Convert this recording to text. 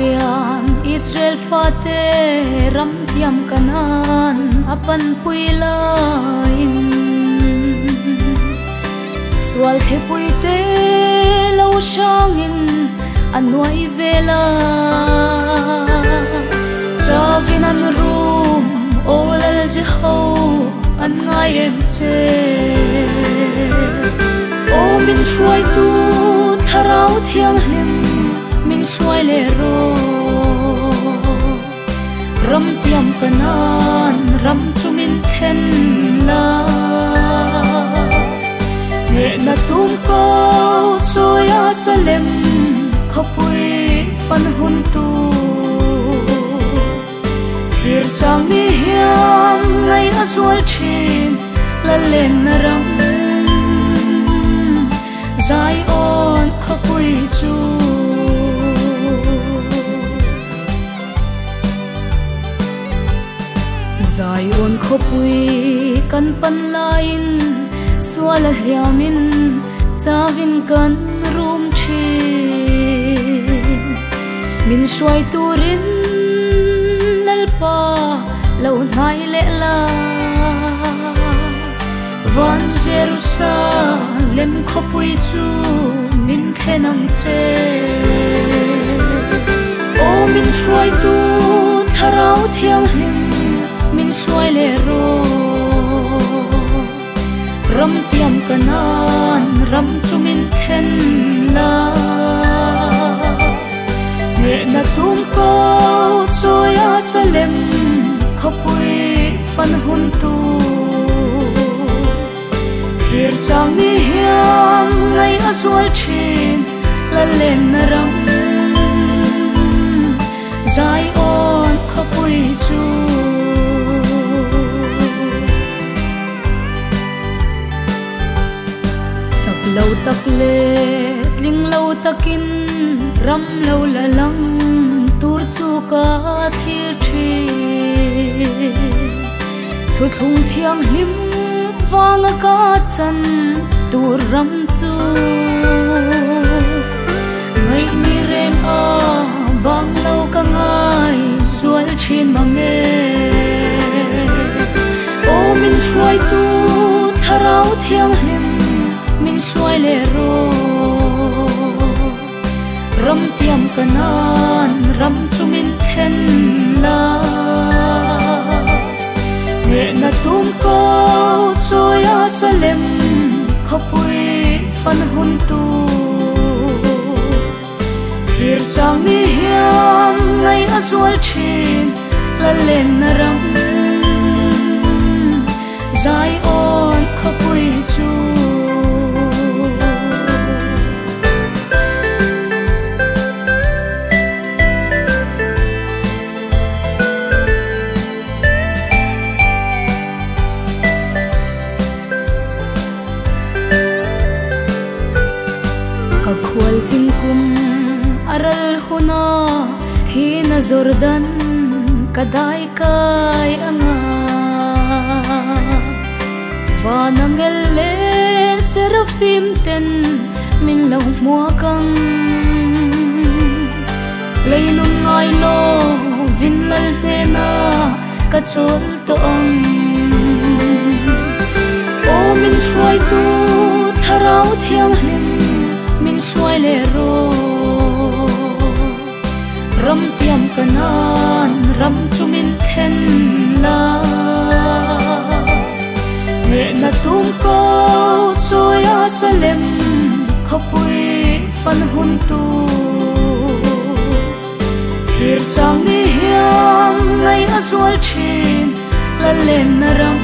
sian Israel fate ram tiam kanan apan puilain swal the puite lo shangin anwai vela chavin an room olal zeho an ngayen che o min shuai tu tharau thiang him min shuai le ro ram tiam kanan ram chumin then la ne na tum ko soya salem khopui fan hun tu thir chang ni hiam ngai azwal thin la len na ram zai on khopui chu zai on khopui kan pan lain swal hiamin chavin kan rum thi min shuai turin nalpa lo nai le la van Jerusalem khopui chu min thenang che o min shuai tu tharau thiang him min shuai le ro ram tiam kanan ram chumin then la ne na tum ko soya salem khopui fan hun tu thir chang ni hiam ngai azwal thin la len na ram zai on khopui chu lâu tắc lệ linh lâu takin ram lâu la lang tur chu ka thir thi thu thung thiang him wang ka chan tur ram chu ngai ni reng a bang lâu ka ngai sual thin mange o min shuai tu tharau thiang him min shuai le ro ram tiam kanan ram chumin then la ne na tum ko soya salem khopui fan hun tu thir chang ni hiam ngai azwal thin la len na ram zai on khopui chu khwal sin kum aral huna thina Jordan kadai kai anga vanangel le serafim ten min lo mua kang leinum ngai lo vin lal hena ka chol to ang o min shuai tu tharau thiang him min shuai le ro ram tiam kanan ram chumin then la ne na tum ko soya salem khopui fan hun tu thir chang ni hiam ngai azwal thin la len na ram